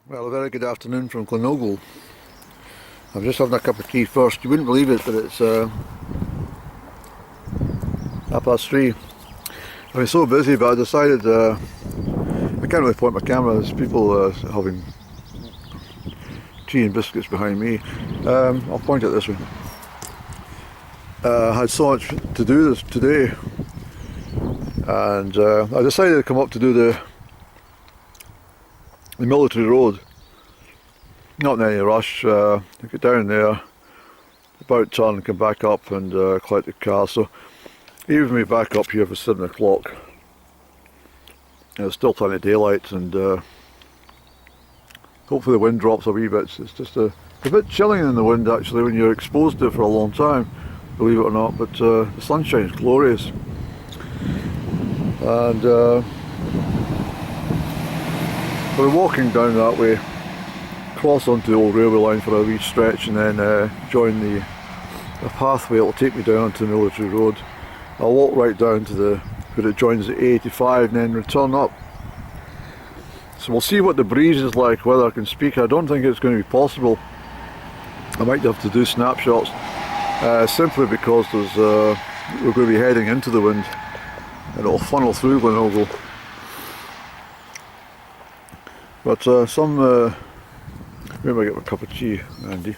Well, a very good afternoon from Glen Ogle. I'm just having a cup of tea first. You wouldn't believe it, but it's 3:30. I've been so busy, but I decided I can't really point my camera. There's people having tea and biscuits behind me. I'll point it this way. I had so much to do this today, and I decided to come up to do the military road. Not in any rush. I get down there, about turn and come back up and collect the car. So even me back up here for 7 o'clock, there's still plenty of daylight, and hopefully the wind drops a wee bit. It's just a bit chilling in the wind actually when you're exposed to it for a long time, believe it or not, but the sunshine is glorious. And we're walking down that way, cross onto the old railway line for a wee stretch, and then join the pathway that will take me down onto the military road. I'll walk right down to where it joins the A85 and then return up. So we'll see what the breeze is like, whether I can speak. I don't think it's going to be possible. I might have to do snapshots, simply because we're going to be heading into the wind and it'll funnel through Glen Ogle. But maybe I get a cup of tea, Andy.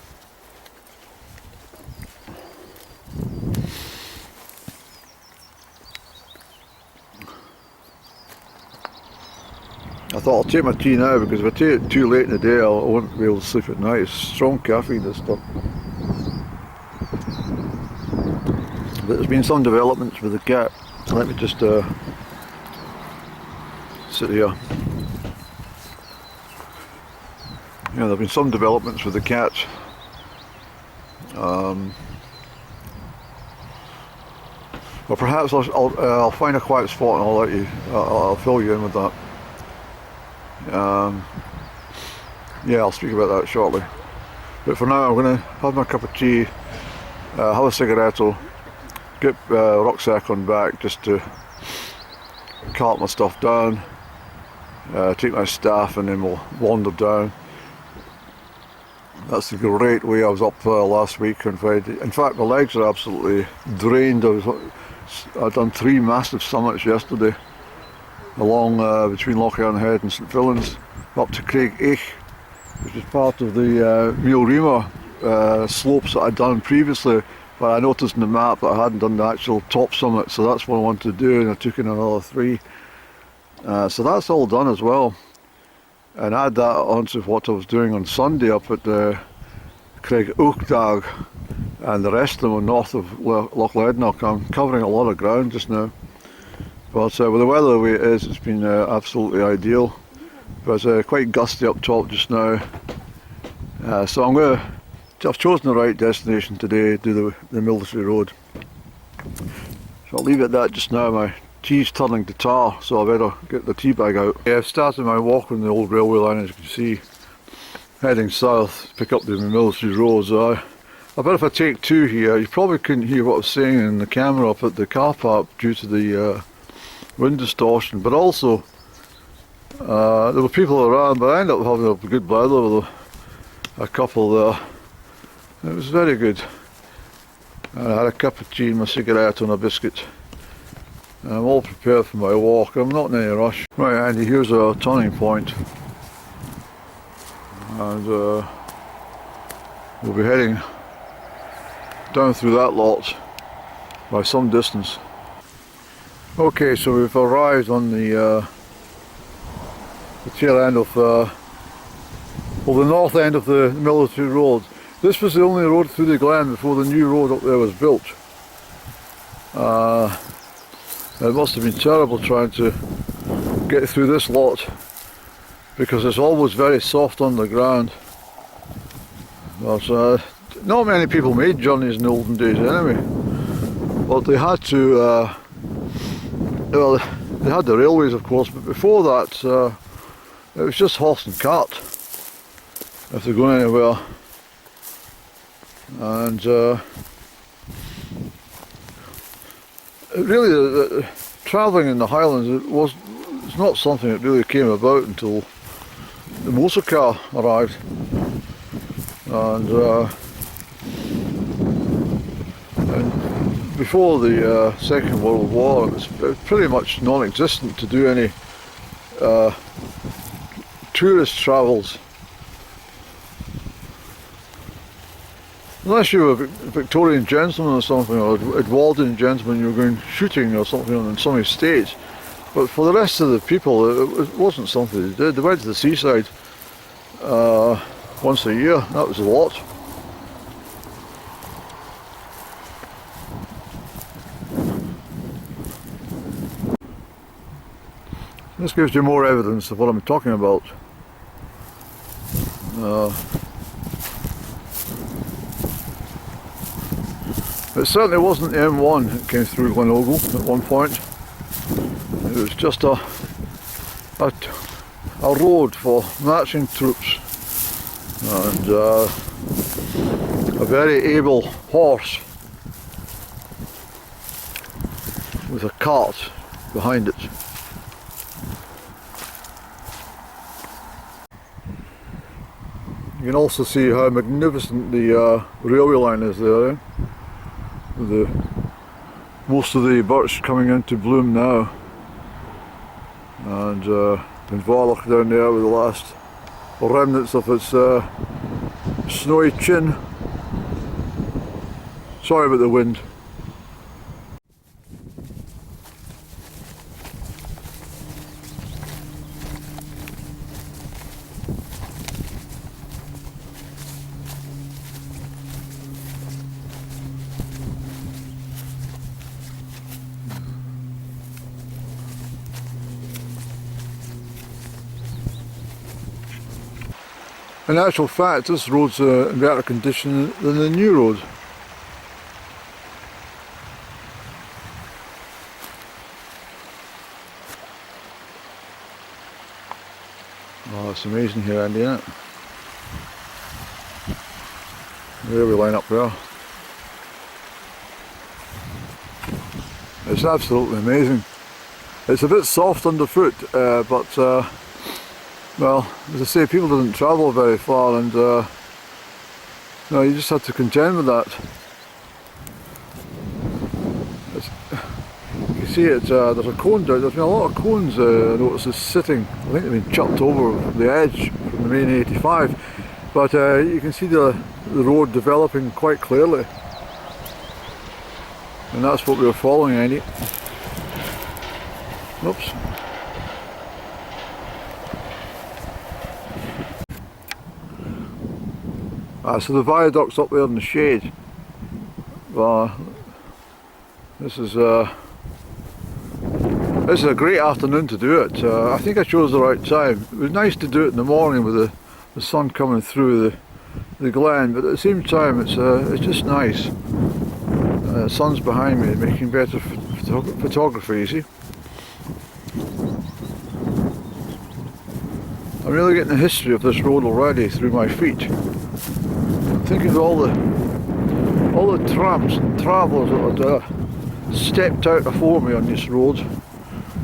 I thought I'll take my tea now, because if I take it too late in the day I won't be able to sleep at night. It's strong caffeine, this stuff. But there's been some developments with the cat. Let me just sit here. Yeah, there have been some developments with the cat. Or perhaps I'll find a quiet spot and I'll fill you in with that. Yeah, I'll speak about that shortly. But for now, I'm going to have my cup of tea, have a cigaretto, get rucksack on back just to cart my stuff down, take my staff, and then we'll wander down. That's a great way. I was up last week on Friday. In fact, my legs are absolutely drained. I'd done 3 massive summits yesterday, along between Lochearnhead and St Fillan's, up to Crieff, which is part of the Muirima slopes that I'd done previously. But I noticed in the map that I hadn't done the actual top summit, so that's what I wanted to do, and I took in another 3. So that's all done as well. And add that onto what I was doing on Sunday up at Crieff Ogle, and the rest of them are north of Lochearnhead. I'm covering a lot of ground just now. But with the weather the way it is, it's been absolutely ideal. But it's quite gusty up top just now. So I've chosen the right destination today to do the military road. So I'll leave it at that just now. My tea's turning to tar, so I better get the tea bag out. Yeah, I've started my walk on the old railway line, as you can see, heading south to pick up the military road. So I bet if I take 2 here, you probably couldn't hear what I was saying in the camera up at the car park due to the wind distortion, but also there were people around, but I ended up having a good blather with a couple there. It was very good. And I had a cup of tea and my cigarette and a biscuit. I'm all prepared for my walk. I'm not in any rush. Right, Andy, here's a turning point, and we'll be heading down through that lot by some distance. Okay, so we've arrived on the tail end of the north end of the military road. This was the only road through the glen before the new road up there was built. It must have been terrible trying to get through this lot, because it's always very soft on the ground. But not many people made journeys in the olden days anyway. But they had to, well, they had the railways of course, but before that it was just horse and cart if they're going anywhere. And really, travelling in the Highlands it's not something that really came about until the motor car arrived, and before the Second World War it was pretty much non-existent to do any tourist travels. Unless you were a Victorian gentleman or something, or Edwardian gentleman, you were going shooting or something on some estate. But for the rest of the people, it wasn't something they did. They went to the seaside once a year. That was a lot. This gives you more evidence of what I'm talking about. It certainly wasn't the M1 that came through Glen Ogle at one point. It was just a road for marching troops, and a very able horse with a cart behind it. You can also see how magnificent the railway line is there, with most of the birch coming into bloom now, and Lochearnhead down there with the last remnants of its snowy chin. Sorry about the wind. In actual fact, this road's in better condition than the new road. Oh, it's amazing here, Andy, isn't it? There we line up there. It's absolutely amazing. It's a bit soft underfoot, but well, as I say, people didn't travel very far, and no, you just had to contend with that. You can see it, there's a cone down, there's been a lot of cones I notice is sitting. I think they've been chucked over the edge from the main 85, but you can see the road developing quite clearly. And that's what we were following, Andy. Oops. So the viaduct's up there in the shade. This is a great afternoon to do it. I think I chose the right time. It was nice to do it in the morning with the sun coming through the glen, but at the same time it's just nice. The sun's behind me, making better photography, you see. I'm really getting the history of this road already through my feet. Thinking of all the tramps and travellers that had stepped out before me on this road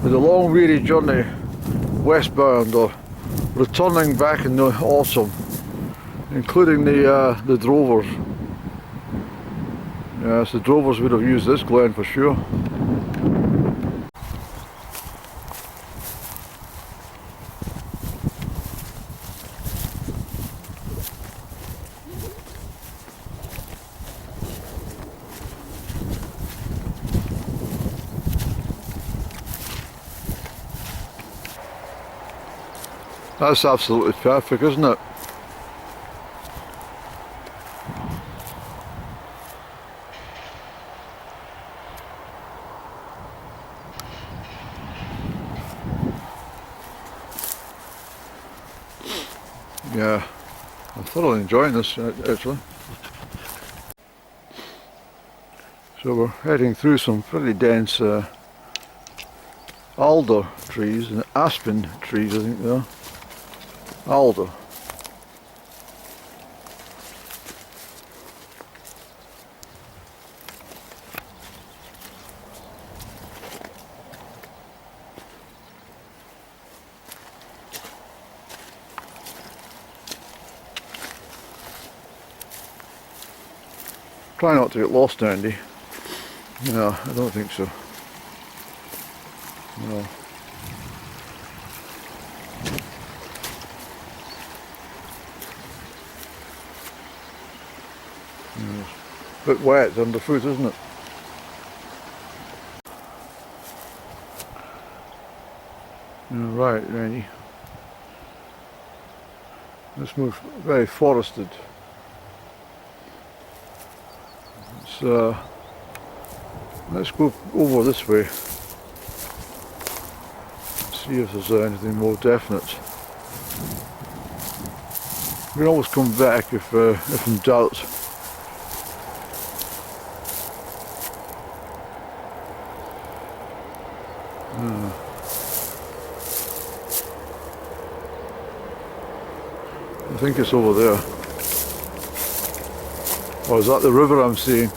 with a long weary journey westbound or returning back in the autumn, including the drovers. Yes, the drovers would have used this glen for sure. That's absolutely perfect, isn't it? Yeah, I'm thoroughly enjoying this actually. So we're heading through some pretty dense alder trees and aspen trees, I think they are. Alder. Try not to get lost, Andy. No, I don't think so. No. It's a bit wet underfoot, isn't it? Right, Randy. This moves very forested. Let's go over this way. See if there's anything more definite. We can always come back if in doubt. I think it's over there. Oh, is that the river I'm seeing?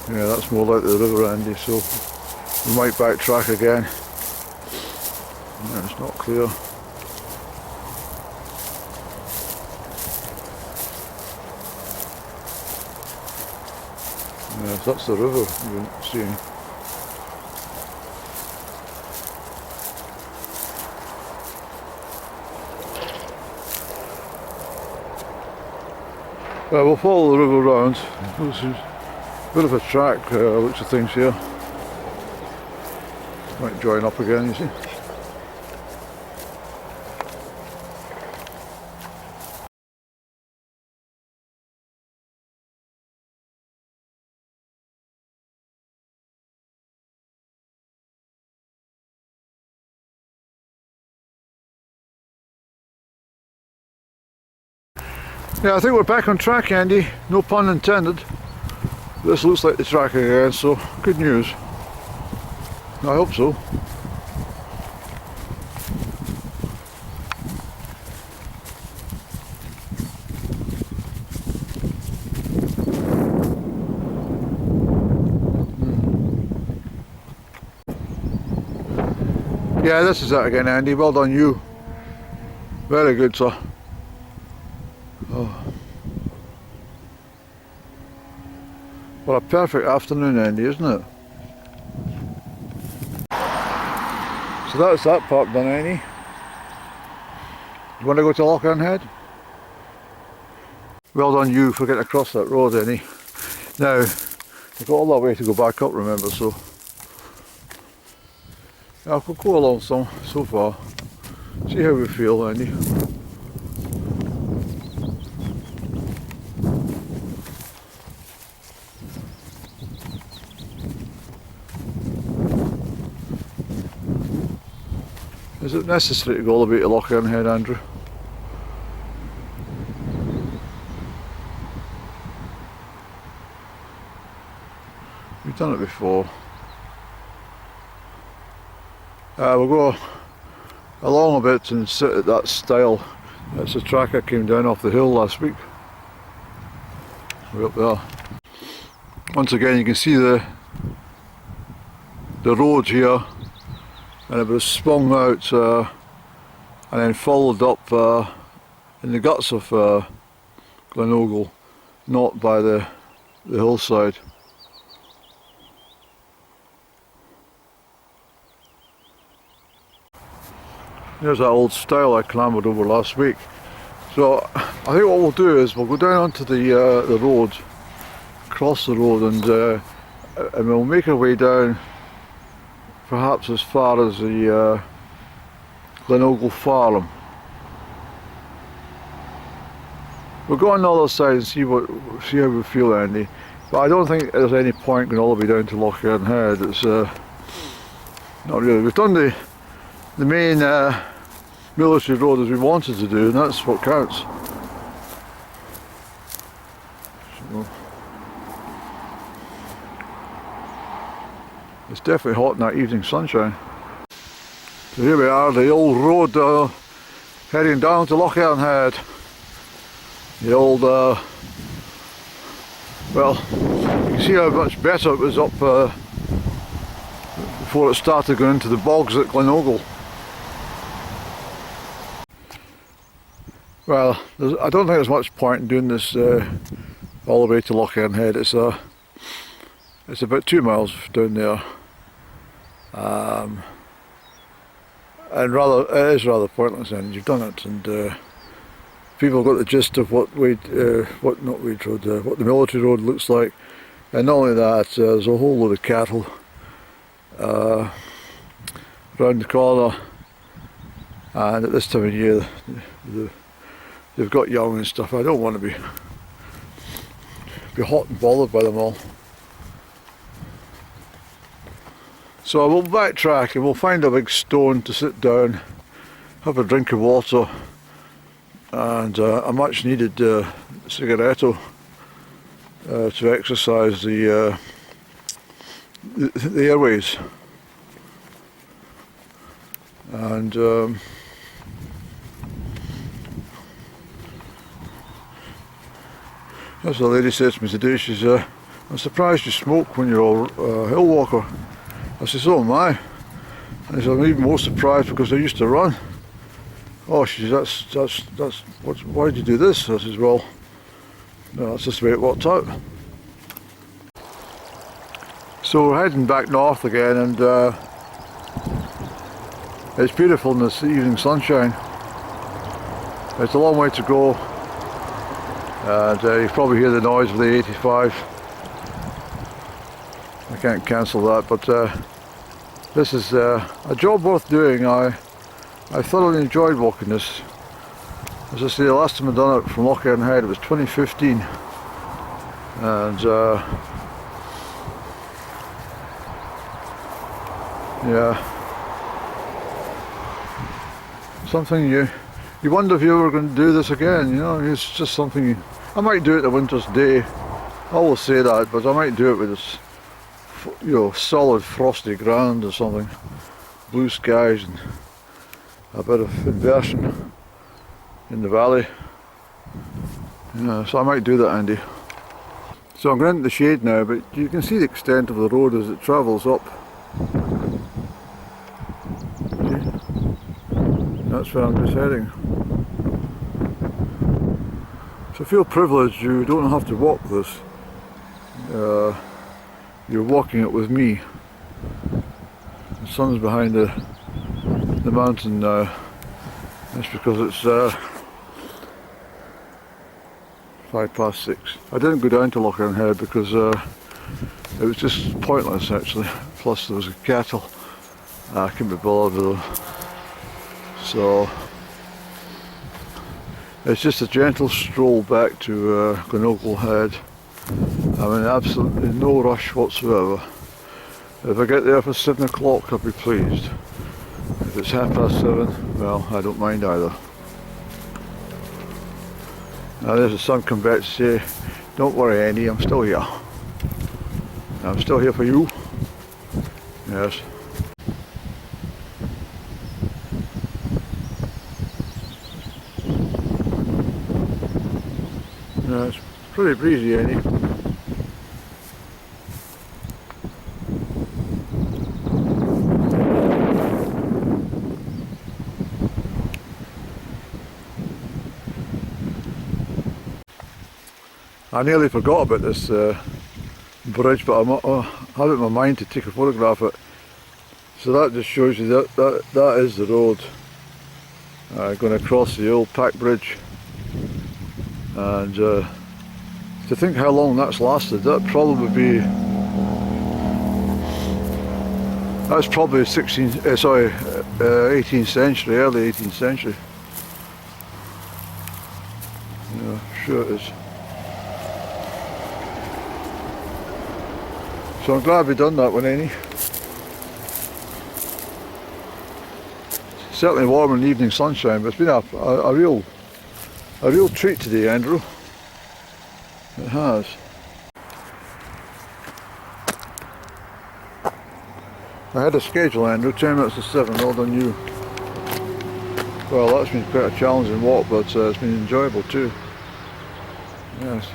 Yeah, that's more like the river, Andy, so we might backtrack again. Yeah, it's not clear. Yeah, if that's the river you're seeing. We'll follow the river round. This is a bit of a track, looks of things here. Might join up again, you see. Yeah, I think we're back on track, Andy. No pun intended. This looks like the track again, so good news. I hope so. Yeah, this is it again, Andy. Well done, you. Very good, sir. Oh. What a perfect afternoon, Andy, isn't it? So that's that part done, Andy. You want to go to Lochearnhead? Well done you for getting across that road, Andy. Now, we've got all that way to go back up, remember, so yeah, we'll go along so far. See how we feel, Andy. Is it necessary to go all the way to Lochearnhead, Andrew? We've done it before. We'll go along a bit and sit at that stile. That's the track I came down off the hill last week. We're up there. Once again, you can see the road here, and it was sprung out and then followed up in the guts of Glen Ogle, not by the hillside. There's that old stile I clambered over last week. So I think what we'll do is we'll go down onto the road, cross the road, and we'll make our way down perhaps as far as the Glen Ogle farm. We'll go on the other side and see how we feel, Andy. But I don't think there's any point going all the way down to Lochearnhead. It's not really. We've done the main military road as we wanted to do, and that's what counts. So, it's definitely hot in that evening sunshine. So here we are, the old road heading down to Lochearnhead. The old, well, you can see how much better it was up before it started going into the bogs at Glen Ogle. Well, I don't think there's much point in doing this all the way to Lochearnhead. It's about 2 miles down there, and it is rather pointless. And you've done it, and people have got the gist of what the military road looks like. And not only that, there's a whole load of cattle round the corner, and at this time of year they've got young and stuff. I don't want to be hot and bothered by them all. So I will backtrack and we'll find a big stone to sit down, have a drink of water, and a much needed cigaretto to exercise the airways. And as the lady says to me today, she's I'm surprised you smoke when you're a hill walker. I said, so am I. And she said, I'm even more surprised because I used to run. Oh, she says, why did you do this? I says, well, no, that's just the way it worked out. So we're heading back north again, and it's beautiful in this evening sunshine. It's a long way to go, and you probably hear the noise of the 85. I can't cancel that, but this is a job worth doing. I thoroughly enjoyed walking this. As I say, the last time I done it from Lochearnhead, it was 2015, and yeah, something you wonder if you were going to do this again. You know, it's just something I might do it a winter's day. I always say that, but I might do it with this, you know, solid frosty ground or something, blue skies and a bit of inversion in the valley. Yeah, so I might do that, Andy. So I'm going into the shade now, but you can see the extent of the road as it travels up. See? That's where I'm just heading. So I feel privileged you don't have to walk this. You're walking it with me. The sun's behind the mountain now. That's because it's 6:05. I didn't go down to Lochearnhead because it was just pointless actually. Plus there was a cattle. I couldn't be bothered with them. So it's just a gentle stroll back to Glen Ogle Head. I'm in absolutely no rush whatsoever. If I get there for 7 o'clock, I'll be pleased. If it's 7:30, well, I don't mind either. Now there's the sun come back to say, don't worry Andy, I'm still here. I'm still here for you. Yes. Yeah, it's pretty breezy, Andy. I nearly forgot about this bridge, but I have it in my mind to take a photograph of it. So that just shows you that is the road going across the old Pack Bridge. And to think how long that's lasted, that's probably 18th century, early 18th century. Yeah, sure it is. So I'm glad we done that one, Annie. Certainly warm in the evening sunshine, but it's been a real treat today, Andrew. It has. I had a schedule, Andrew, 10 minutes to 7, all done you. Well, that's been quite a challenging walk, but it's been enjoyable too. Yes.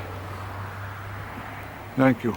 Thank you.